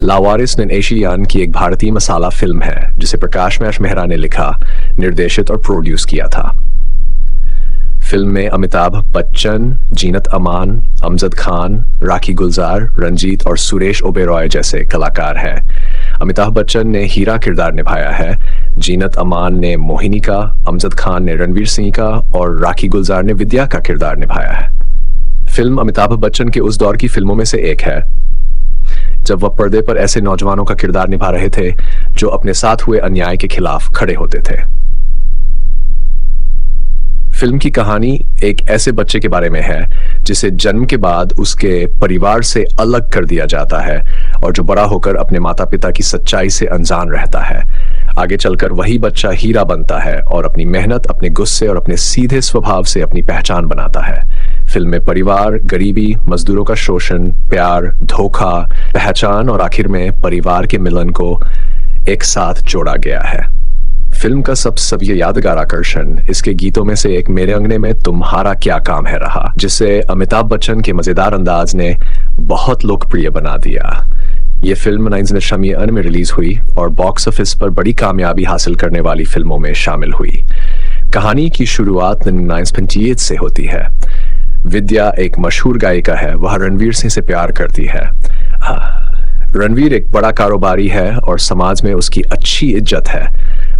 लावारिस ASEAN की एक भारतीय मसाला फिल्म है जिसे प्रकाश मैश मेहरा ने लिखा, निर्देशित और प्रोड्यूस किया था। फिल्म में अमिताभ बच्चन, जीनत अमान, अमजद खान, राखी गुलजार, रंजीत और सुरेश ओबेरॉय जैसे कलाकार हैं। अमिताभ बच्चन ने हीरा किरदार निभाया है, जीनत अमान ने मोहिनी का, अमजद खान ने रणवीर सिंह का और राखी गुलजार ने विद्या का किरदार निभाया है। फिल्म अमिताभ बच्चन के उस दौर की फिल्मों में से एक है जब वह पर्दे पर ऐसे नौजवानों का किरदार निभा रहे थे जो अपने साथ हुए अन्याय के खिलाफ खड़े होते थे। फिल्म की कहानी एक ऐसे बच्चे के बारे में है जिसे जन्म के बाद उसके परिवार से अलग कर दिया जाता है और जो बड़ा होकर अपने माता पिता की सच्चाई से अनजान रहता है। आगे चलकर वही बच्चा हीरा बनता है और अपनी मेहनत, अपने गुस्से और अपने सीधे स्वभाव से अपनी पहचान बनाता है। फिल्म में परिवार, गरीबी, मजदूरों का शोषण, प्यार, धोखा, पहचान और आखिर में परिवार के मिलन को एक साथ जोड़ा गया है। फिल्म का सबसे यादगार आकर्षण इसके गीतों में से एक मेरे अंगने में तुम्हारा क्या काम है रहा, जिसे अमिताभ बच्चन के मजेदार अंदाज ने बहुत लोकप्रिय बना दिया। ये फिल्म 1998 में रिलीज हुई और बॉक्स ऑफिस पर बड़ी कामयाबी हासिल करने वाली फिल्मों में शामिल हुई। कहानी की शुरुआत 1958 से होती है। विद्या एक मशहूर गायिका है, वह रणवीर सिंह से प्यार करती है। रणवीर एक बड़ा कारोबारी है और समाज में उसकी अच्छी इज्जत है।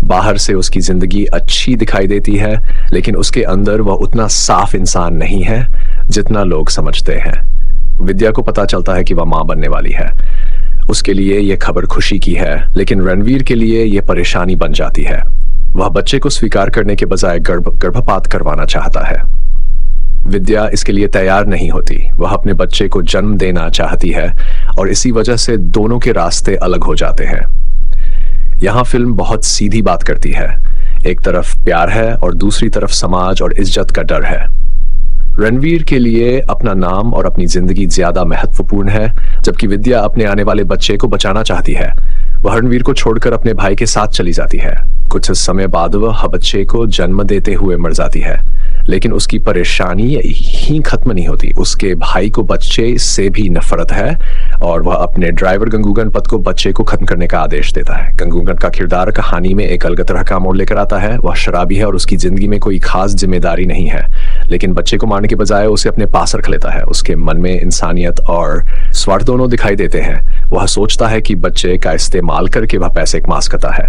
बाहर से उसकी जिंदगी अच्छी दिखाई देती है, लेकिन उसके अंदर वह उतना साफ इंसान नहीं है जितना लोग समझते हैं। विद्या को पता चलता है कि वह मां बनने वाली है। उसके लिए यह खबर खुशी की है, लेकिन रणवीर के लिए यह परेशानी बन जाती है। वह बच्चे को स्वीकार करने के बजाय गर्भपात करवाना चाहता है। विद्या इसके लिए तैयार नहीं होती। वह अपने बच्चे को जन्म देना चाहती है और इसी वजह से दोनों के रास्ते अलग हो जाते हैं। यहाँ फिल्म बहुत सीधी बात करती है। एक तरफ प्यार है और दूसरी तरफ समाज और इज्जत का डर है। रणवीर के लिए अपना नाम और अपनी जिंदगी ज्यादा महत्वपूर्ण है, जबकि विद्या अपने आने वाले बच्चे को बचाना चाहती है। वह रणवीर को छोड़कर अपने भाई के साथ चली जाती है। कुछ समय बाद वह बच्चे को जन्म देते हुए मर जाती है, लेकिन उसकी परेशानी यहीं खत्म नहीं होती। उसके भाई को बच्चे से भी नफरत है और वह अपने ड्राइवर गंगूगन पत को बच्चे को खत्म करने का आदेश देता है। गंगूगन का किरदार कहानी में एक अलग तरह का मोड़ लेकर आता है। वह शराबी है और उसकी जिंदगी में कोई खास जिम्मेदारी नहीं है, लेकिन बच्चे को मारने के बजाय उसे अपने पास रख लेता है। उसके मन में इंसानियत और स्वार्थ दोनों दिखाई देते हैं। वह सोचता है कि बच्चे का इस्तेमाल करके वह पैसे कमा सकता है,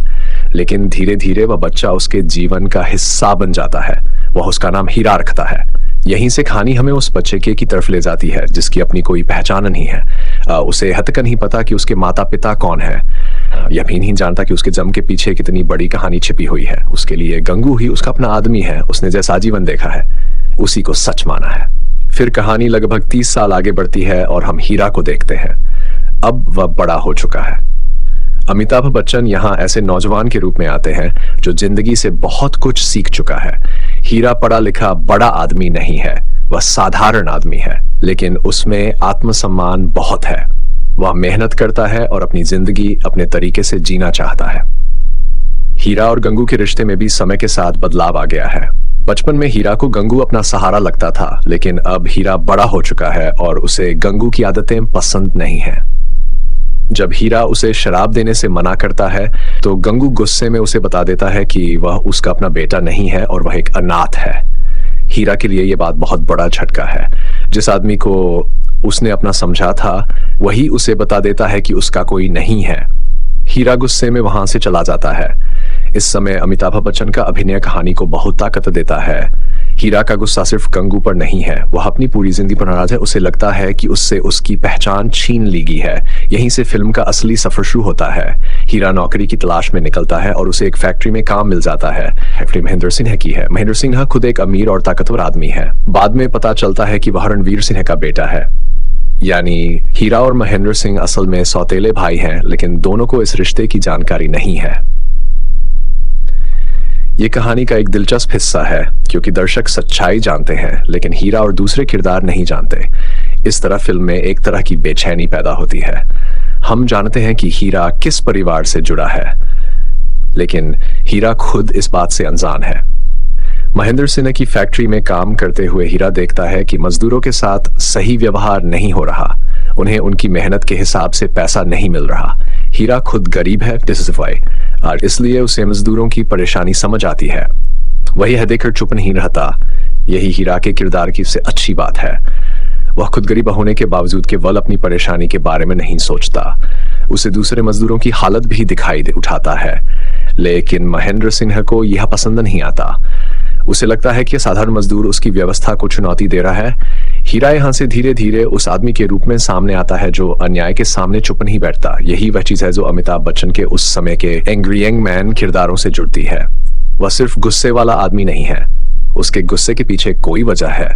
लेकिन धीरे धीरे वह बच्चा उसके जीवन का हिस्सा बन जाता है। वह उसका नाम हीरा रखता है। यहीं से कहानी हमें उस बच्चे की तरफ ले जाती है जिसकी अपनी कोई पहचान नहीं है। उसे हद तक नहीं पता कि उसके माता पिता कौन है। यह भी नहीं जानता कि उसके जन्म के पीछे कितनी बड़ी कहानी छिपी हुई है। उसके लिए गंगू ही उसका अपना आदमी है। उसने जैसा जीवन देखा है उसी को सच माना है। फिर कहानी लगभग 30 साल आगे बढ़ती है और हम हीरा को देखते हैं। अब वह बड़ा हो चुका है। अमिताभ बच्चन यहाँ ऐसे नौजवान के रूप में आते हैं जो जिंदगी से बहुत कुछ सीख चुका है। हीरा पढ़ा लिखा बड़ा आदमी नहीं है, वह साधारण आदमी है, लेकिन उसमें आत्मसम्मान बहुत है। वह मेहनत करता है और अपनी जिंदगी अपने तरीके से जीना चाहता है। हीरा और गंगू के रिश्ते में भी समय के साथ बदलाव आ गया है। बचपन में हीरा को गंगू अपना सहारा लगता था, लेकिन अब हीरा बड़ा हो चुका है और उसे गंगू की आदतें पसंद नहीं है। जब हीरा उसे शराब देने से मना करता है तो गंगू गुस्से में उसे बता देता है कि वह उसका अपना बेटा नहीं है और वह एक अनाथ है। हीरा के लिए यह बात बहुत बड़ा झटका है। जिस आदमी को उसने अपना समझा था वही उसे बता देता है कि उसका कोई नहीं है। हीरा गुस्से में वहां से चला जाता है। इस समय अमिताभ बच्चन का अभिनय कहानी को बहुत ताकत देता है। हीरा का गुस्सा सिर्फ गंगू पर नहीं है, वह अपनी पूरी जिंदगी पर नाराज है। उसे लगता है कि उससे उसकी पहचान छीन ली गई है। यहीं से फिल्म का असली सफर शुरू होता है। हीरा नौकरी की तलाश में निकलता है और उसे एक फैक्ट्री में काम मिल जाता है। फैक्ट्री महेंद्र सिन्हा की है। महेंद्र सिन्हा खुद एक अमीर और ताकतवर आदमी है। बाद में पता चलता है कि वह रणवीर सिंह का बेटा है। यानी हीरा और महेंद्र सिंह असल में सौतेले भाई हैं, लेकिन दोनों को इस रिश्ते की जानकारी नहीं है। ये कहानी का एक दिलचस्प हिस्सा है क्योंकि दर्शक सच्चाई जानते हैं, लेकिन हीरा और दूसरे किरदार नहीं जानते। इस तरह फिल्म में एक तरह की बेचैनी पैदा होती है। हम जानते हैं कि हीरा किस परिवार से जुड़ा है, लेकिन हीरा खुद इस बात से अनजान है। महेंद्र सिन्हा की फैक्ट्री में काम करते हुए हीरा देखता है कि मजदूरों के साथ सही व्यवहार नहीं हो रहा। उन्हें उनकी मेहनत के हिसाब से पैसा नहीं मिल रहा। हीरा खुद गरीब है, डिसफाई, और इसलिए उसे मजदूरों की परेशानी समझ आती है। वह यह देखकर चुप नहीं रहता। यही हीरा के किरदार की सबसे अच्छी बात है। वह खुद गरीब होने के बावजूद केवल अपनी परेशानी के बारे में नहीं सोचता, उसे दूसरे मजदूरों की हालत भी दिखाई दे उठाता है। लेकिन महेंद्र सिंह को यह पसंद नहीं आता। उसे लगता है कि साधारण मजदूर उसकी व्यवस्था को चुनौती दे रहा है। हीरा यहां से धीरे धीरे उस आदमी के रूप में सामने आता है जो अन्याय के सामने चुप नहीं बैठता। यही वह चीज है जो अमिताभ बच्चन के उस समय के एंग्री यंग मैन किरदारों से जुड़ती है। वह सिर्फ गुस्से वाला आदमी नहीं है, उसके गुस्से के पीछे कोई वजह है।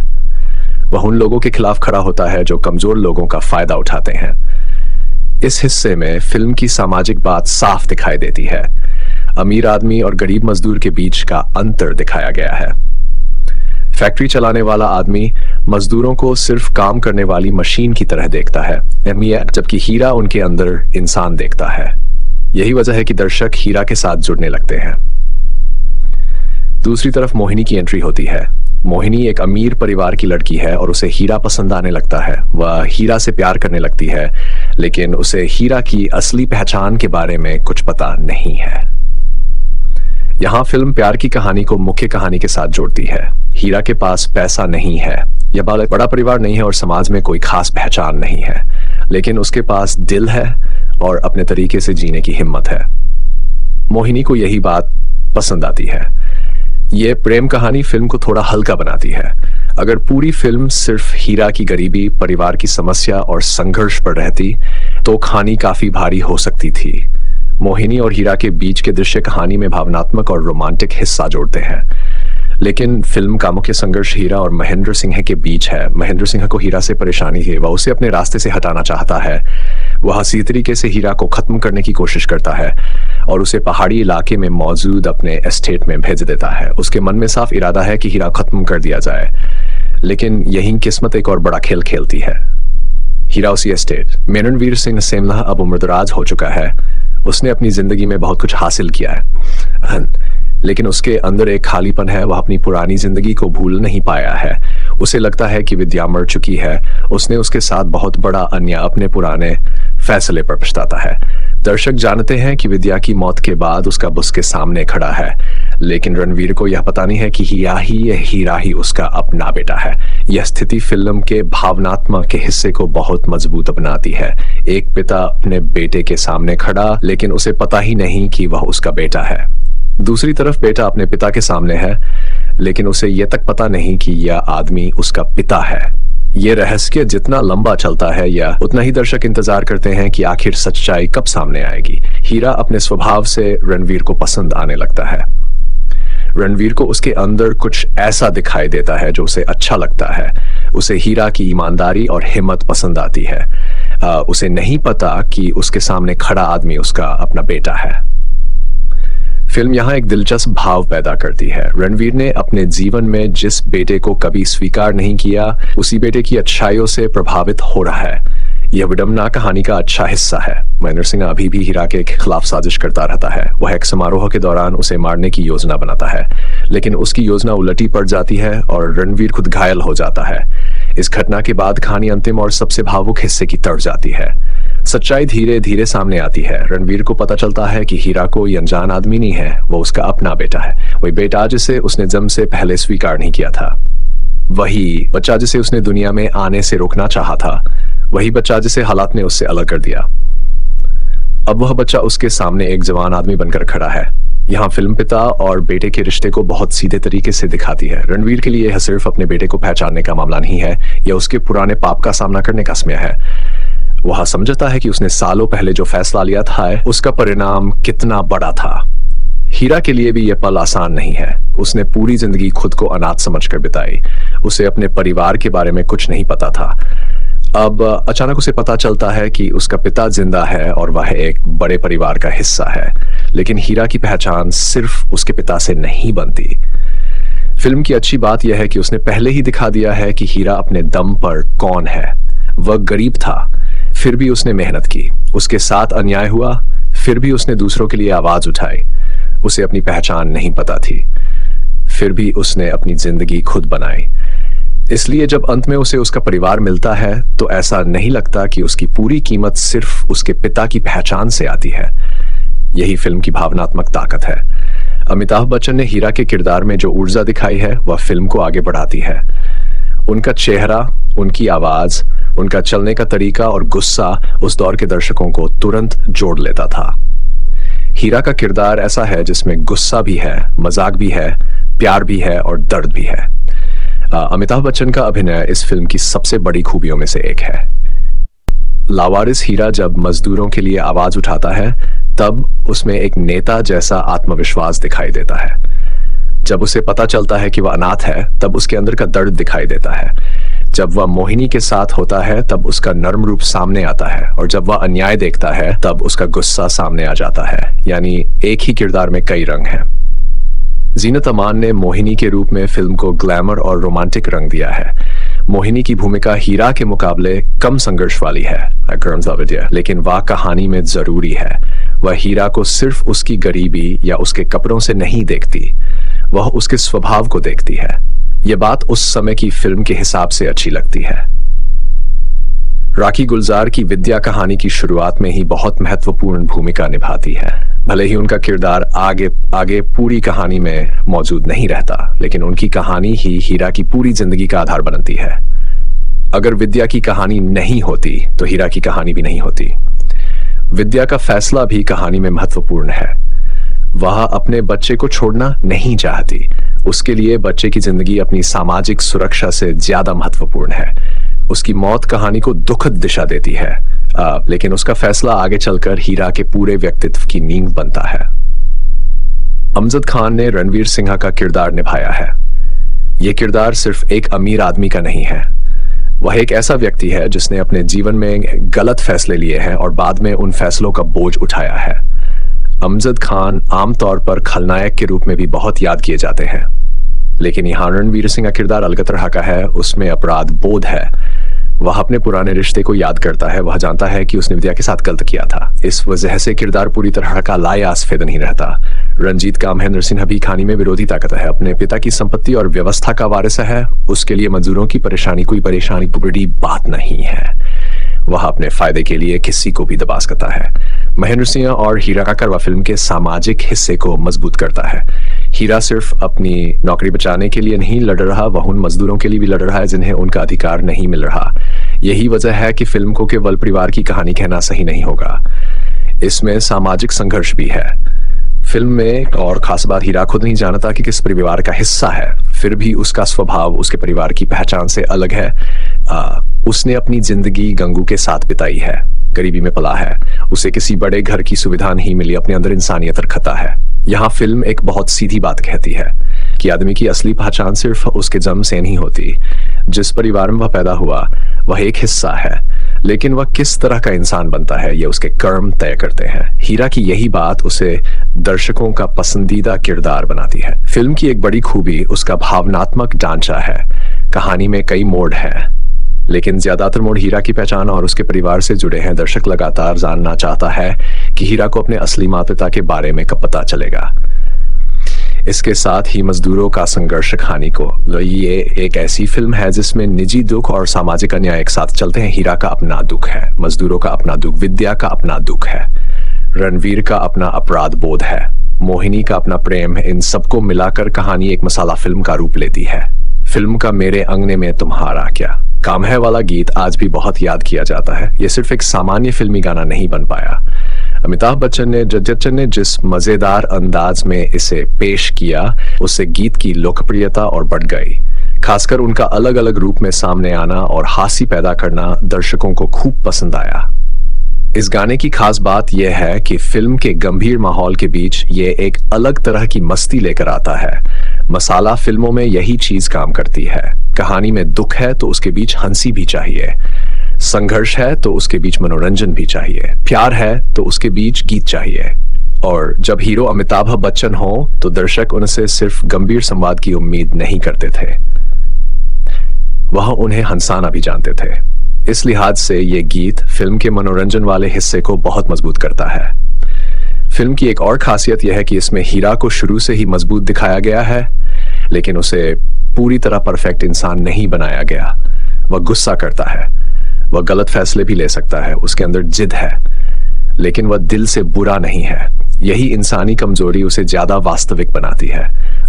वह उन लोगों के खिलाफ खड़ा होता है जो कमजोर लोगों का फायदा उठाते हैं। इस हिस्से में फिल्म की सामाजिक बात साफ दिखाई देती है। अमीर आदमी और गरीब मजदूर के बीच का अंतर दिखाया गया है। फैक्ट्री चलाने वाला आदमी मजदूरों को सिर्फ काम करने वाली मशीन की तरह देखता है, जबकि हीरा उनके अंदर इंसान देखता है। यही वजह है कि दर्शक हीरा के साथ जुड़ने लगते हैं। दूसरी तरफ मोहिनी की एंट्री होती है। मोहिनी एक अमीर परिवार की लड़की है और उसे हीरा पसंद आने लगता है। वह हीरा से प्यार करने लगती है, लेकिन उसे हीरा की असली पहचान के बारे में कुछ पता नहीं है। यहाँ फिल्म प्यार की कहानी को मुख्य कहानी के साथ जोड़ती है। हीरा के पास पैसा नहीं है, यह बड़ा परिवार नहीं है और समाज में कोई खास पहचान नहीं है, लेकिन उसके पास दिल है और अपने तरीके से जीने की हिम्मत है। मोहिनी को यही बात पसंद आती है। ये प्रेम कहानी फिल्म को थोड़ा हल्का बनाती है। अगर पूरी फिल्म सिर्फ हीरा की गरीबी, परिवार की समस्या और संघर्ष पर रहती तो कहानी काफी भारी हो सकती थी। मोहिनी और हीरा के बीच के दृश्य कहानी में भावनात्मक और रोमांटिक हिस्सा जोड़ते हैं, लेकिन फिल्म का मुख्य संघर्ष हीरा और महेंद्र सिंह के बीच है। महेंद्र सिंह को हीरा से परेशानी है, वह उसे अपने रास्ते से हटाना चाहता है। वह हंसी तरीके से हीरा को खत्म करने की कोशिश करता है और उसे पहाड़ी इलाके में मौजूद अपने एस्टेट में भेज देता है। उसके मन में साफ इरादा है कि हीरा खत्म कर दिया जाए, लेकिन यही किस्मत एक और बड़ा खेल खेलती है। हीरा उसी एस्टेट में रणवीर सिंह सेमला अब उम्रदराज हो चुका है। उसने अपनी जिंदगी में बहुत कुछ हासिल किया है, लेकिन उसके अंदर एक खालीपन है। वह अपनी पुरानी जिंदगी को भूल नहीं पाया है। उसे लगता है कि विद्या मर चुकी है। उसने उसके साथ बहुत बड़ा अन्याय, अपने पुराने फैसले पर पछताता है। दर्शक जानते हैं कि विद्या की मौत के बाद उसका बुस के सामने खड़ा है, लेकिन रणवीर को यह पता नहीं है कि हीरा ही उसका अपना बेटा है। यह स्थिति फिल्म के भावनात्मक के हिस्से को बहुत मजबूत बनाती है। एक पिता अपने बेटे के सामने खड़ा, लेकिन उसे पता ही नहीं कि वह उसका बेटा है। दूसरी तरफ बेटा अपने पिता के सामने है, लेकिन उसे यह तक पता नहीं कि यह आदमी उसका पिता है। यह रहस्य जितना लंबा चलता है, या उतना ही दर्शक इंतजार करते हैं कि आखिर सच्चाई कब सामने आएगी। हीरा अपने स्वभाव से रणवीर को पसंद आने लगता है। रणवीर को उसके अंदर कुछ ऐसा दिखाई देता है जो उसे अच्छा लगता है। उसे हीरा की ईमानदारी और हिम्मत पसंद आती है। उसे नहीं पता कि उसके सामने खड़ा आदमी उसका अपना बेटा है। फिल्म यहाँ एक दिलचस्प भाव पैदा करती है। रणवीर ने अपने जीवन में जिस बेटे को कभी स्वीकार नहीं किया, उसी बेटे की अच्छाइयों से प्रभावित हो रहा है। यह विडंबना कहानी का अच्छा हिस्सा है। महेंद्र सिंह अभी भी हीरा के खिलाफ साजिश करता रहता है। वह एक समारोह के दौरान उसे मारने की योजना बनाता है, लेकिन उसकी योजना उलटी पड़ जाती है और रणवीर खुद घायल हो जाता है। इस घटना के बाद कहानी अंतिम और सबसे भावुक हिस्से की तरफ जाती है। सच्चाई धीरे धीरे सामने आती है। रणवीर को पता चलता है कि हीरा कोई अनजान आदमी नहीं है, वो उसका अपना बेटा है। वही बेटा जिसे उसने जन्म से पहले स्वीकार नहीं किया था, वही बच्चा जिसे उसने दुनिया में आने से रोकना चाहा था, वही बच्चा जिसे हालात ने उससे अलग कर दिया। अब वह बच्चा उसके सामने एक जवान आदमी बनकर खड़ा है। यहाँ फिल्म पिता और बेटे के रिश्ते को बहुत सीधे तरीके से दिखाती है। रणवीर के लिए यह सिर्फ अपने बेटे को पहचानने का मामला नहीं है, यह उसके पुराने पाप का सामना करने का समय है। वह समझता है कि उसने सालों पहले जो फैसला लिया था, उसका परिणाम कितना बड़ा था। हीरा के लिए भी यह पल आसान नहीं है। उसने पूरी जिंदगी खुद को अनाथ समझकर बिताई। उसे अपने परिवार के बारे में कुछ नहीं पता था। अब अचानक उसे पता चलता है कि उसका पिता जिंदा है और वह एक बड़े परिवार का हिस्सा है। लेकिन हीरा की पहचान सिर्फ उसके पिता से नहीं बनती। फिल्म की अच्छी बात यह है कि उसने पहले ही दिखा दिया है कि हीरा अपने दम पर कौन है। वह गरीब था, फिर भी उसने मेहनत की। उसके साथ अन्याय हुआ, फिर भी उसने दूसरों के लिए आवाज उठाई। उसे अपनी पहचान नहीं पता थी, फिर भी उसने अपनी जिंदगी खुद बनाई। इसलिए जब अंत में उसे उसका परिवार मिलता है तो ऐसा नहीं लगता कि उसकी पूरी कीमत सिर्फ उसके पिता की पहचान से आती है। यही फिल्म की भावनात्मक ताकत है। अमिताभ बच्चन ने हीरा के किरदार में जो ऊर्जा दिखाई है वह फिल्म को आगे बढ़ाती है। उनका चेहरा, उनकी आवाज, उनका चलने का तरीका और गुस्सा उस दौर के दर्शकों को तुरंत जोड़ लेता था। हीरा का किरदार ऐसा है जिसमें गुस्सा भी है, मजाक भी है, प्यार भी है और दर्द भी है। अमिताभ बच्चन का अभिनय इस फिल्म की सबसे बड़ी खूबियों में से एक है। लावारिस हीरा जब मजदूरों के लिए आवाज उठाता है तब उसमें एक नेता जैसा आत्मविश्वास दिखाई देता है। जब उसे पता चलता है कि वह अनाथ है तब उसके अंदर का दर्द दिखाई देता है। जब वह मोहिनी के साथ होता है तब उसका नर्म रूप सामने आता है और जब वह अन्याय देखता है तब उसका गुस्सा सामने आ जाता है। यानी एक ही किरदार में कई रंग हैं। जीनत अमान ने मोहिनी के रूप में फिल्म को ग्लैमर और रोमांटिक रंग दिया है। मोहिनी की भूमिका हीरा के मुकाबले कम संघर्ष वाली है, लेकिन वह कहानी में जरूरी है। वह हीरा को सिर्फ उसकी गरीबी या उसके कपड़ों से नहीं देखती, वह उसके स्वभाव को देखती है। यह बात उस समय की फिल्म के हिसाब से अच्छी लगती है। राखी गुलजार की विद्या कहानी की शुरुआत में ही बहुत महत्वपूर्ण भूमिका निभाती है। भले ही उनका किरदार आगे पूरी कहानी में मौजूद नहीं रहता, लेकिन उनकी कहानी ही हीरा की पूरी जिंदगी का आधार बनती है। अगर विद्या की कहानी नहीं होती तो हीरा की कहानी भी नहीं होती। विद्या का फैसला भी कहानी में महत्वपूर्ण है। वह अपने बच्चे को छोड़ना नहीं चाहती। उसके लिए बच्चे की जिंदगी अपनी सामाजिक सुरक्षा से ज्यादा महत्वपूर्ण है। उसकी मौत कहानी को दुखद दिशा देती है, लेकिन उसका फैसला आगे चलकर हीरा के पूरे व्यक्तित्व की नींव बनता है। अमजद खान ने रणवीर सिंह का किरदार निभाया है। यह किरदार सिर्फ एक अमीर आदमी का नहीं है। वह एक ऐसा व्यक्ति है जिसने अपने जीवन में गलत फैसले लिए हैं और बाद में उन फैसलों का बोझ उठाया है। अमजद खान आमतौर पर खलनायक के रूप में भी बहुत याद किए जाते हैं, लेकिन यहाँ रणवीर सिंह का किरदार अलग तरह का है। उसमें अपराध बोध है। वह अपने पुराने रिश्ते को याद करता है। वह जानता है कि उसने विद्या के साथ गलत किया था। इस वजह से किरदार पूरी तरह का लायासफेद नहीं रहता। रंजीत का महेंद्र सिंह भी कहानी में विरोधी ताकत है। अपने पिता की संपत्ति और व्यवस्था का वारिस है। उसके लिए मजदूरों की परेशानी कोई परेशानी बड़ी बात नहीं है। वह अपने फायदे के लिए किसी को भी दबा सकता है। महेंद्र सिंह और हीरा का करवा फिल्म के सामाजिक हिस्से को मजबूत करता है। हीरा सिर्फ अपनी नौकरी बचाने के लिए नहीं लड़ रहा, वह उन मजदूरों के लिए भी लड़ रहा है जिन्हें उनका अधिकार नहीं मिल रहा। यही वजह है कि फिल्म को केवल परिवार की कहानी कहना सही नहीं होगा। इसमें सामाजिक संघर्ष भी है। फिल्म में और खास बात, हीरा खुद नहीं जानता कि किस परिवार का हिस्सा है, फिर भी उसका स्वभाव उसके परिवार की पहचान से अलग है। उसने अपनी जिंदगी गंगू के साथ बिताई है, गरीबी में पला है, उसे किसी बड़े घर की सुविधा नहीं मिली, अपने अंदर इंसानियत रखता है। यहाँ फिल्म एक बहुत सीधी बात कहती है कि आदमी की असली पहचान सिर्फ उसके जन्म से नहीं होती। जिस परिवार में वह पैदा हुआ वह एक हिस्सा है, लेकिन वह किस तरह का इंसान बनता है ये उसके कर्म तय करते हैं। हीरा की यही बात उसे दर्शकों का पसंदीदा किरदार बनाती है। फिल्म की एक बड़ी खूबी उसका भावनात्मक ढांचा है। कहानी में कई मोड़ हैं, लेकिन ज्यादातर मोड़ हीरा की पहचान और उसके परिवार से जुड़े हैं। दर्शक लगातार जानना चाहता है कि हीरा को अपने असली माता पिता के बारे में कब पता चलेगा। इसके साथ ही मजदूरों का संघर्ष कहानी को, ये एक ऐसी फिल्म है जिसमें निजी दुख और सामाजिक अन्याय एक साथ चलते हैं। हीरा का अपना दुख है, मजदूरों का अपना दुख, विद्या का अपना दुख है, रणवीर का अपना अपराध बोध है, मोहिनी का अपना प्रेम। इन सबको मिलाकर कहानी एक मसाला फिल्म का रूप लेती है। फिल्म का मेरे अंगने में तुम्हारा क्या काम है वाला गीत आज भी बहुत याद किया जाता है। यह सिर्फ एक सामान्य फिल्मी गाना नहीं बन पाया। अमिताभ बच्चन ने जिस मजेदार अंदाज में इसे पेश किया, उससे गीत की लोकप्रियता और बढ़ गई। खासकर उनका अलग अलग रूप में सामने आना और हास्य पैदा करना दर्शकों को खूब पसंद आया। इस गाने की खास बात यह है कि फिल्म के गंभीर माहौल के बीच ये एक अलग तरह की मस्ती लेकर आता है। मसाला फिल्मों में यही चीज काम करती है। कहानी में दुख है तो उसके बीच हंसी भी चाहिए, संघर्ष है तो उसके बीच मनोरंजन भी चाहिए, प्यार है तो उसके बीच गीत चाहिए। और जब हीरो अमिताभ बच्चन हो तो दर्शक उनसे सिर्फ गंभीर संवाद की उम्मीद नहीं करते थे, वह उन्हें हंसाना भी जानते थे। इस लिहाज से ये गीत फिल्म के मनोरंजन वाले हिस्से को बहुत मजबूत करता है। फिल्म की एक और खासियत यह है कि इसमें हीरा को शुरू से ही मजबूत दिखाया गया है, लेकिन उसे पूरी तरह परफेक्ट इंसान नहीं बनाया गया। वह गुस्सा करता है, वह गलत फैसले भी ले सकता है, उसके अंदर जिद है, लेकिन वह दिल से बुरा नहीं है। यही इंसानी कमजोरी उसे ज्यादा वास्तविक बनाती है।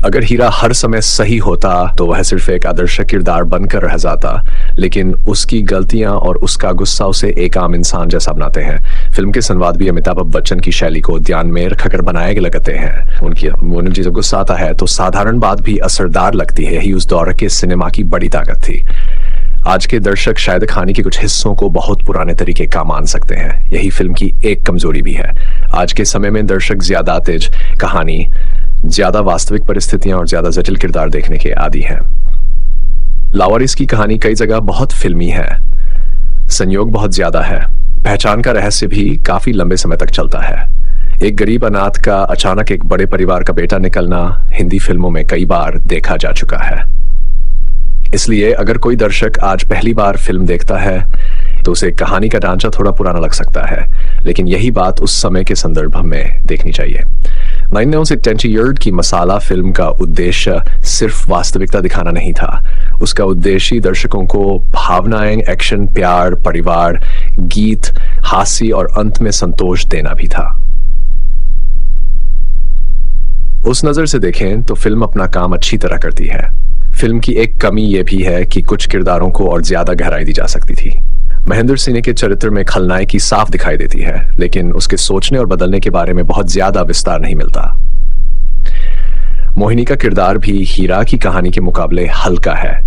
अगर हीरा हर समय सही होता तो वह सिर्फ एक आदर्श किरदार बनकर रह जाता, लेकिन उसकी गलतियां और उसका गुस्सा उसे एक आम इंसान जैसा बनाते हैं। फिल्म के संवाद भी अमिताभ बच्चन की शैली को ध्यान में रखकर बनाए लगते हैं। उनकी जब गुस्सा आता है तो साधारण बात भी असरदार लगती है। यही उस दौर के सिनेमा की बड़ी ताकत थी। आज के दर्शक शायद कहानी के कुछ हिस्सों को बहुत पुराने तरीके का मान सकते हैं। यही फिल्म की एक कमजोरी भी है। आज के समय में दर्शक ज्यादा तेज कहानी, ज्यादा वास्तविक परिस्थितियां और ज्यादा जटिल किरदार देखने के आदी हैं। लावारिस की कहानी कई जगह बहुत फिल्मी है, संयोग बहुत ज्यादा है, पहचान का रहस्य भी काफी लंबे समय तक चलता है। एक गरीब अनाथ का अचानक एक बड़े परिवार का बेटा निकलना हिंदी फिल्मों में कई बार देखा जा चुका है। इसलिए अगर कोई दर्शक आज पहली बार फिल्म देखता है तो उसे कहानी का ढांचा थोड़ा पुराना लग सकता है, लेकिन यही बात उस समय के संदर्भ में देखनी चाहिए। 1910 की मसाला फिल्म का उद्देश्य सिर्फ वास्तविकता दिखाना नहीं था। उसका उद्देश्य दर्शकों को भावनाएं, एक्शन, प्यार, परिवार, गीत, हास्य और अंत में संतोष देना भी था। उस नजर से देखें तो फिल्म अपना काम अच्छी तरह करती है। फिल्म की एक कमी यह भी है कि कुछ किरदारों को और ज्यादा गहराई दी जा सकती थी। महेंद्र सिंह के चरित्र में खलनायकी साफ दिखाई देती है, लेकिन उसके सोचने और बदलने के बारे में बहुत ज्यादा विस्तार नहीं मिलता। मोहिनी का किरदार भी हीरा की कहानी के मुकाबले हल्का है,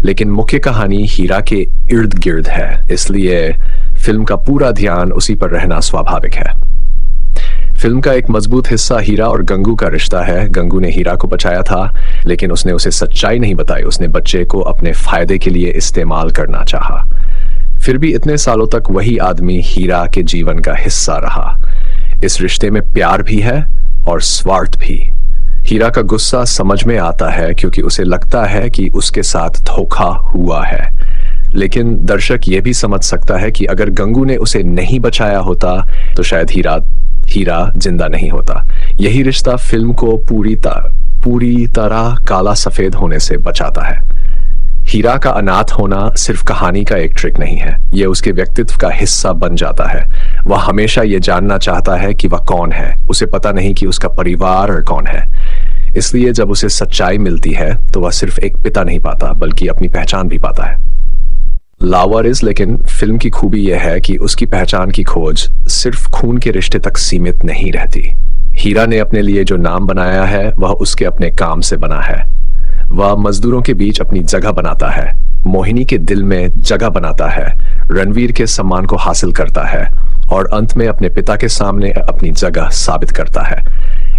लेकिन मुख्य कहानी हीरा के इर्द गिर्द है, इसलिए फिल्म का पूरा ध्यान उसी पर रहना स्वाभाविक है। फिल्म का एक मजबूत हिस्सा हीरा और गंगू का रिश्ता है। गंगू ने हीरा को बचाया था, लेकिन उसने उसे सच्चाई नहीं बताई। उसने बच्चे को अपने फायदे के लिए इस्तेमाल करना चाहा। फिर भी इतने सालों तक वही आदमी हीरा के जीवन का हिस्सा रहा। इस रिश्ते में प्यार भी है और स्वार्थ भी। हीरा का गुस्सा समझ में आता है क्योंकि उसे लगता है कि उसके साथ धोखा हुआ है, लेकिन दर्शक यह भी समझ सकता है कि अगर गंगू ने उसे नहीं बचाया होता तो शायद हीरा जिंदा नहीं होता। यही रिश्ता फिल्म को पूरी तरह काला सफेद होने से बचाता है। हीरा का अनाथ होना सिर्फ कहानी का एक ट्रिक नहीं है, यह उसके व्यक्तित्व का हिस्सा बन जाता है। वह हमेशा यह जानना चाहता है कि वह कौन है। उसे पता नहीं कि उसका परिवार और कौन है, इसलिए जब उसे सच्चाई मिलती है तो वह सिर्फ एक पिता नहीं पाता बल्कि अपनी पहचान भी पाता है। लावारिस, लेकिन फिल्म की खूबी यह है कि उसकी पहचान की खोज सिर्फ खून के रिश्ते तक सीमित नहीं रहती। हीरा ने अपने लिए जो नाम बनाया है वह उसके अपने काम से बना है। वह मजदूरों के बीच अपनी जगह बनाता है, मोहिनी के दिल में जगह बनाता है, रणवीर के सम्मान को हासिल करता है और अंत में अपने पिता के सामने अपनी जगह साबित करता है।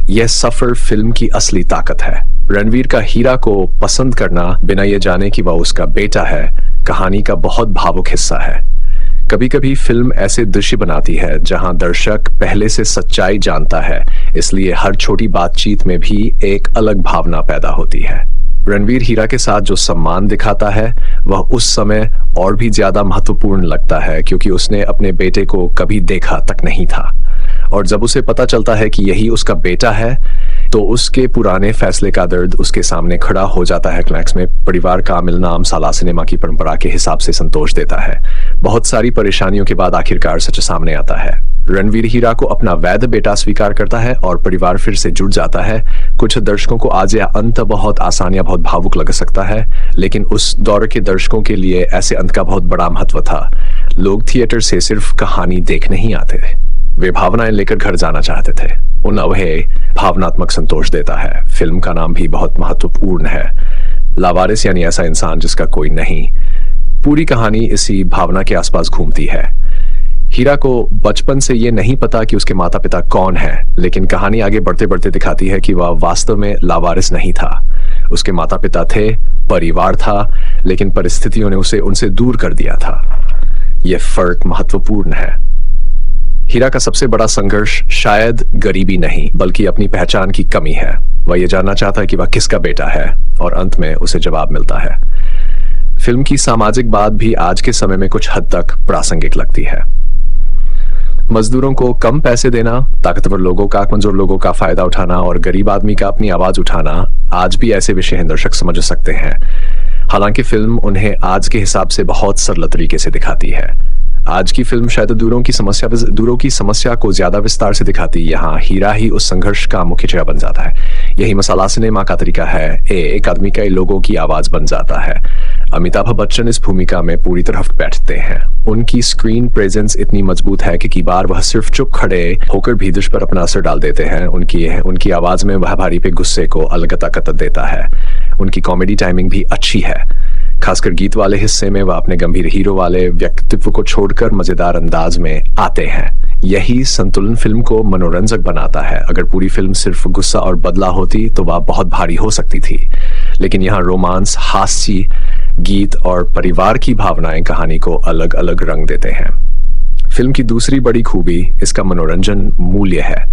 यह सफर फिल्म की असली ताकत है। रणवीर का हीरा को पसंद करना बिना ये जाने कि वह उसका बेटा है, कहानी का बहुत भावुक हिस्सा है। कभी कभी फिल्म ऐसे दृश्य बनाती है जहां दर्शक पहले से सच्चाई जानता है, इसलिए हर छोटी बातचीत में भी एक अलग भावना पैदा होती है। रणवीर हीरा के साथ जो सम्मान दिखाता है वह उस समय और भी ज्यादा महत्वपूर्ण लगता है क्योंकि उसने अपने बेटे को कभी देखा तक नहीं था, और जब उसे पता चलता है कि यही उसका बेटा है तो उसके पुराने फैसले का दर्द उसके सामने खड़ा हो जाता है। क्लाइमैक्स में परिवार का मिलना मसाला सिनेमा की परंपरा के हिसाब से संतोष देता है। बहुत सारी परेशानियों के बाद आखिरकार सच सामने आता है। रणवीर हीरा को अपना वैध बेटा स्वीकार करता है और परिवार फिर से जुड़ जाता है। कुछ दर्शकों को आज यह अंत बहुत आसान या बहुत भावुक लग सकता है, लेकिन उस दौर के दर्शकों के लिए ऐसे अंत का बहुत बड़ा महत्व था। लोग थिएटर से सिर्फ कहानी देखने ही आते थे, वे भावनाएं लेकर घर जाना चाहते थे। उन्हें भावनात्मक संतोष देता है। फिल्म का नाम भी बहुत महत्वपूर्ण है, लावारिस, यानी ऐसा इंसान जिसका कोई नहीं। पूरी कहानी इसी भावना के आसपास घूमती है। हीरा को बचपन से ये नहीं पता कि उसके माता पिता कौन है, लेकिन कहानी आगे बढ़ते बढ़ते दिखाती है कि वह वास्तव में लावारिस नहीं था। उसके माता पिता थे, परिवार था, लेकिन परिस्थितियों ने उसे उनसे दूर कर दिया था। यह फर्क महत्वपूर्ण है। हीरा का सबसे बड़ा संघर्ष शायद गरीबी नहीं बल्कि अपनी पहचान की कमी है। वह यह जानना चाहता है कि वह किसका बेटा है और अंत में उसे जवाब मिलता है। फिल्म की सामाजिक बात भी आज के समय में कुछ हद तक प्रासंगिक लगती है। मजदूरों को कम पैसे देना, ताकतवर लोगों का कमजोर लोगों का फायदा उठाना और गरीब आदमी का अपनी आवाज उठाना, आज भी ऐसे विषय हैं दर्शक समझ सकते हैं। हालांकि फिल्म उन्हें आज के हिसाब से बहुत सरल तरीके से दिखाती है। आज की फिल्म शायद दूरों की समस्या को ज्यादा विस्तार से दिखाती। यहाँ हीरा ही उस संघर्ष का मुख्य चेहरा बन जाता है। यही मसाला सिनेमा का तरीका है। एक आदमी कई लोगों की आवाज बन जाता है। अमिताभ बच्चन इस भूमिका में पूरी तरह बैठते हैं। उनकी स्क्रीन प्रेजेंस इतनी मजबूत है कि कई बार वह सिर्फ चुप खड़े होकर भी दृश्य पर अपना असर डाल देते हैं। उनकी आवाज में वह भारी पे गुस्से को अलग ताकत देता है। उनकी कॉमेडी टाइमिंग भी अच्छी है। खासकर गीत वाले हिस्से में वह अपने गंभीर हीरो वाले व्यक्तित्व को छोड़कर मजेदार अंदाज में आते हैं। यही संतुलन फिल्म को मनोरंजक बनाता है। अगर पूरी फिल्म सिर्फ गुस्सा और बदला होती तो वह बहुत भारी हो सकती थी, लेकिन यहाँ रोमांस, हास्य, गीत और परिवार की भावनाएं कहानी को अलग अलग रंग देते हैं। फिल्म की दूसरी बड़ी खूबी इसका मनोरंजन मूल्य है।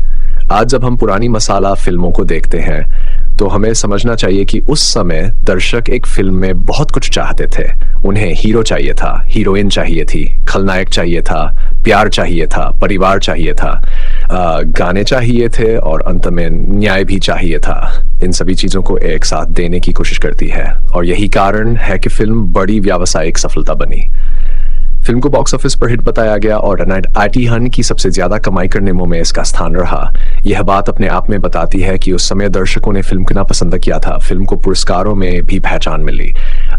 आज जब हम पुरानी मसाला फिल्मों को देखते हैं तो हमें समझना चाहिए कि उस समय दर्शक एक फिल्म में बहुत कुछ चाहते थे। उन्हें हीरो चाहिए था, हीरोइन चाहिए थी, खलनायक चाहिए था, प्यार चाहिए था, परिवार चाहिए था, गाने चाहिए थे और अंत में न्याय भी चाहिए था। इन सभी चीजों को एक साथ देने की कोशिश करती है और यही कारण है कि फिल्म बड़ी व्यावसायिक सफलता बनी। फिल्म को बॉक्स ऑफिस पर हिट बताया गया और आईटी हन की सबसे ज्यादा कमाई करने में इसका स्थान रहा। यह बात अपने आप में बताती है कि उस समय दर्शकों ने फिल्म कितना पसंद किया था। फिल्म को पुरस्कारों में भी पहचान मिली।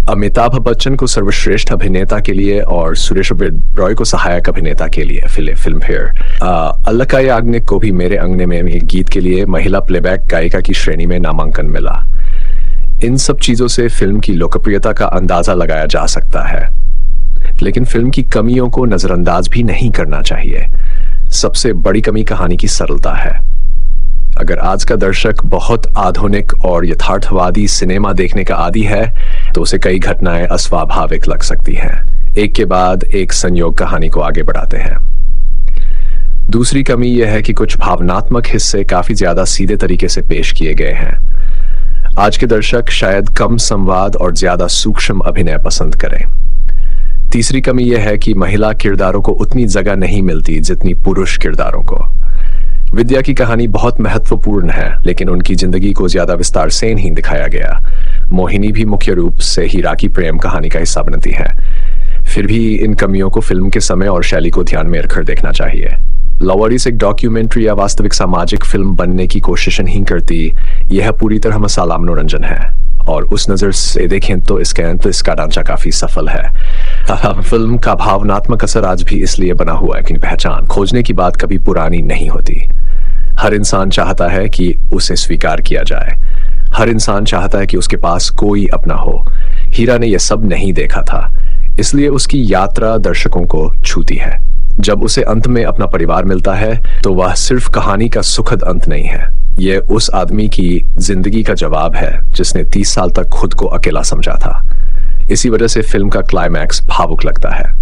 अमिताभ बच्चन को सर्वश्रेष्ठ अभिनेता के लिए और सुरेश रॉय को सहायक अभिनेता के लिए फिल्म फेयर। अलका याग्निक को भी मेरे अंगने में गीत के लिए महिला प्लेबैक गायिका की श्रेणी में नामांकन मिला। इन सब चीजों से फिल्म की लोकप्रियता का अंदाजा लगाया जा सकता है, लेकिन फिल्म की कमियों को नजरअंदाज भी नहीं करना चाहिए। सबसे बड़ी कमी कहानी की सरलता है। अगर आज का दर्शक बहुत आधुनिक और यथार्थवादी सिनेमा देखने का आदी है तो उसे कई घटनाएं अस्वाभाविक लग सकती हैं। एक के बाद एक संयोग कहानी को आगे बढ़ाते हैं। दूसरी कमी यह है कि कुछ भावनात्मक हिस्से काफी ज्यादा सीधे तरीके से पेश किए गए हैं। आज के दर्शक शायद कम संवाद और ज्यादा सूक्ष्म अभिनय पसंद करें। तीसरी कमी यह है कि महिला किरदारों को उतनी जगह नहीं मिलती जितनी पुरुष किरदारों को। विद्या की कहानी बहुत महत्वपूर्ण है, लेकिन उनकी जिंदगी को ज्यादा विस्तार से नहीं दिखाया गया। मोहिनी भी मुख्य रूप से हीरा की प्रेम कहानी का हिस्सा बनती है। फिर भी इन कमियों को फिल्म के समय और शैली को ध्यान में रखकर देखना चाहिए। लॉवरिस एक डॉक्यूमेंट्री या वास्तविक सामाजिक फिल्म बनने की कोशिश नहीं करती। यह पूरी तरह मसाला मनोरंजन है और उस नजर से देखें तो इसका ढांचा काफी सफल है। फिल्म का भावनात्मक असर आज भी इसलिए बना हुआ है कि पहचान खोजने की बात कभी पुरानी नहीं होती। हर इंसान चाहता है कि उसे स्वीकार किया जाए। हर इंसान चाहता है कि उसके पास कोई अपना हो। हीरा ने यह सब नहीं देखा था, इसलिए उसकी यात्रा दर्शकों को छूती है। जब उसे अंत में अपना परिवार मिलता है तो वह सिर्फ कहानी का सुखद अंत नहीं है, यह उस आदमी की जिंदगी का जवाब है जिसने 30 साल तक खुद को अकेला समझा था। इसी वजह से फिल्म का क्लाइमैक्स भावुक लगता है।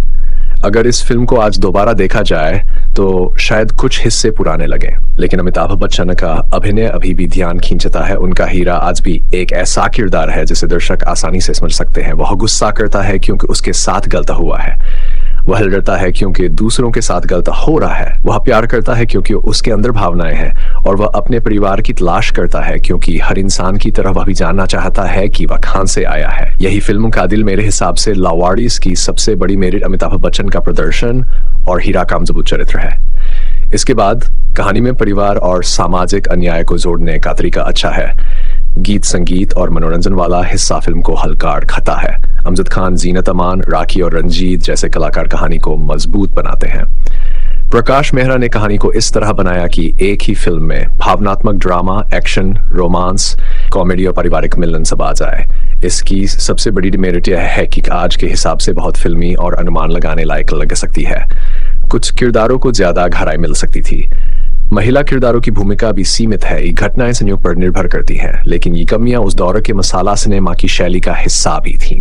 अगर इस फिल्म को आज दोबारा देखा जाए तो शायद कुछ हिस्से पुराने लगे, लेकिन अमिताभ बच्चन का अभिनय अभी भी ध्यान खींचता है। उनका हीरा आज भी एक ऐसा किरदार है जिसे दर्शक आसानी से समझ सकते हैं। वह गुस्सा करता है क्योंकि उसके साथ गलत हुआ है। वह डरता है क्योंकि दूसरों के साथ गलत हो रहा है। वह प्यार करता है क्योंकि उसके अंदर भावनाएं हैं, और वह अपने परिवार की तलाश करता है क्योंकि हर इंसान की तरह वह भी जानना चाहता है कि वह कहां से आया है। यही फिल्म का दिल मेरे हिसाब से लावारिस की सबसे बड़ी मेरिट अमिताभ बच्चन का प्रदर्शन और हीरा का मजबूत चरित्र है। इसके बाद कहानी में परिवार और सामाजिक अन्याय को जोड़ने का तरीका अच्छा है। गीत, संगीत और मनोरंजन वाला हिस्सा फिल्म को हल्का खाता है। अमजद खान, जीनत अमान, राखी और रंजीत जैसे कलाकार कहानी को मजबूत बनाते हैं। प्रकाश मेहरा ने कहानी को इस तरह बनाया कि एक ही फिल्म में भावनात्मक ड्रामा, एक्शन, रोमांस, कॉमेडी और पारिवारिक मिलन सब आ जाए। इसकी सबसे बड़ी डिमेरिट यह है कि आज के हिसाब से बहुत फिल्मी और अनुमान लगाने लायक लग सकती है। कुछ किरदारों को ज्यादा गहराई मिल सकती थी। महिला किरदारों की भूमिका भी सीमित है। ये घटनाएं संयोग पर निर्भर करती हैं, लेकिन ये कमियां उस दौर के मसाला सिनेमा की शैली का हिस्सा भी थीं।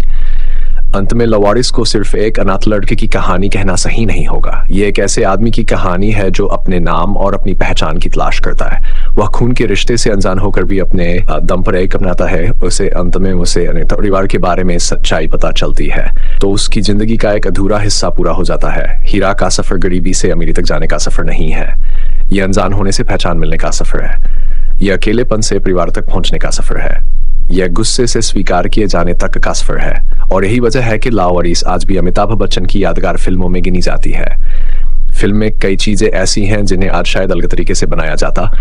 अंत में लवारिस को सिर्फ एक अनाथ लड़के की कहानी कहना सही नहीं होगा। ये एक ऐसे आदमी की कहानी है जो अपने नाम और अपनी पहचान की तलाश करता है। वह खून के रिश्ते से अनजान होकर भी अपने दम पर एक अपनाता है। उसे अंत में उसे परिवार के बारे में सच्चाई पता चलती है तो उसकी जिंदगी का एक अधूरा हिस्सा पूरा हो जाता है। हीरा का सफर गरीबी से अमीरी तक जाने का सफर नहीं है। यह अनजान होने से पहचान मिलने का सफर है। यह अकेलेपन से परिवार तक पहुंचने का सफर है। यह गुस्से से स्वीकार किए जाने तक का सफर है। और यही वजह है कि लावारिस आज भी अमिताभ बच्चन की यादगार फिल्मों में गिनी जाती है। फिल्म में कई चीजें ऐसी हैं जिन्हें आज शायद अलग तरीके से बनाया जाता।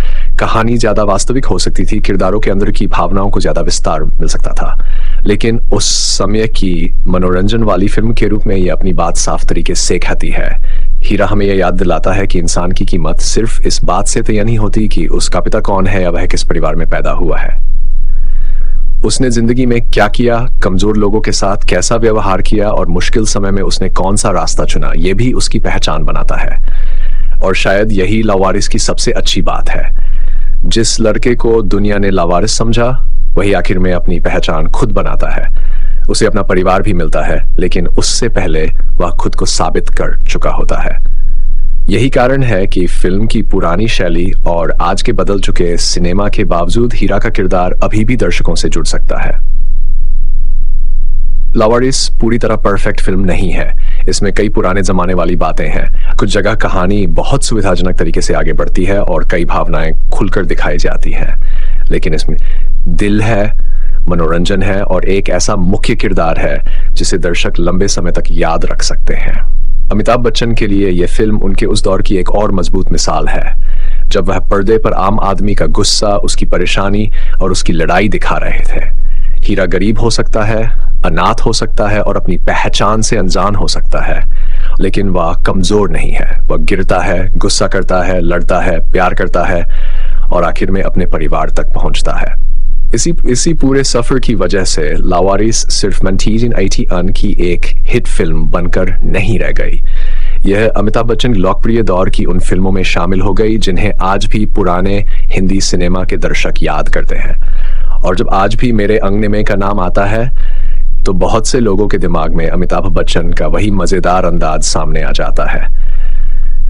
कहानी ज्यादा वास्तविक हो सकती थी, किरदारों के अंदर की भावनाओं को ज्यादा विस्तार मिल सकता था, लेकिन उस समय की मनोरंजन वाली फिल्म के रूप में यह अपनी बात साफ तरीके से कहती है। हीरा हमें यह याद दिलाता है कि इंसान की कीमत सिर्फ इस बात से तय नहीं होती कि उसका पिता कौन है या वह किस परिवार में पैदा हुआ है। उसने जिंदगी में क्या किया, कमजोर लोगों के साथ कैसा व्यवहार किया और मुश्किल समय में उसने कौन सा रास्ता चुना, यह भी उसकी पहचान बनाता है। और शायद यही लावारिस की सबसे अच्छी बात है। जिस लड़के को दुनिया ने लावारिस समझा, वही आखिर में अपनी पहचान खुद बनाता है। उसे अपना परिवार भी मिलता है, लेकिन उससे पहले वह खुद को साबित कर चुका होता है। यही कारण है कि फिल्म की पुरानी शैली और आज के बदल चुके सिनेमा के बावजूद हीरा का किरदार अभी भी दर्शकों से जुड़ सकता है। लावारिस पूरी तरह परफेक्ट फिल्म नहीं है। इसमें कई पुराने जमाने वाली बातें हैं। कुछ जगह कहानी बहुत सुविधाजनक तरीके से आगे बढ़ती है और कई भावनाएं खुलकर दिखाई जाती हैं, लेकिन इसमें दिल है, मनोरंजन है और एक ऐसा मुख्य किरदार है जिसे दर्शक लंबे समय तक याद रख सकते हैं। अमिताभ बच्चन के लिए यह फिल्म उनके उस दौर की एक और मजबूत मिसाल है, जब वह पर्दे पर आम आदमी का गुस्सा, उसकी परेशानी और उसकी लड़ाई दिखा रहे थे। हीरा गरीब हो सकता है, अनाथ हो सकता है और अपनी पहचान से अनजान हो सकता है, लेकिन वह कमजोर नहीं है। वह गिरता है, गुस्सा करता है, लड़ता है, प्यार करता है और आखिर में अपने परिवार तक पहुंचता है। इसी पूरे सफर की वजह से लावारिस सिर्फ 1981 की एक हिट फिल्म बनकर नहीं रह गई। यह अमिताभ बच्चन की लोकप्रिय दौर की उन फिल्मों में शामिल हो गई जिन्हें आज भी पुराने हिंदी सिनेमा के दर्शक याद करते हैं। और जब आज भी मेरे अंगने में का नाम आता है तो बहुत से लोगों के दिमाग में अमिताभ बच्चन का वही मजेदार अंदाज सामने आ जाता है।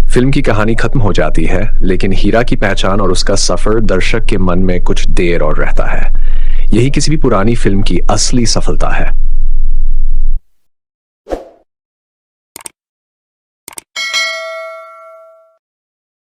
फिल्म की कहानी खत्म हो जाती है, लेकिन हीरा की पहचान और उसका सफर दर्शक के मन में कुछ देर और रहता है। यही किसी भी पुरानी फिल्म की असली सफलता है।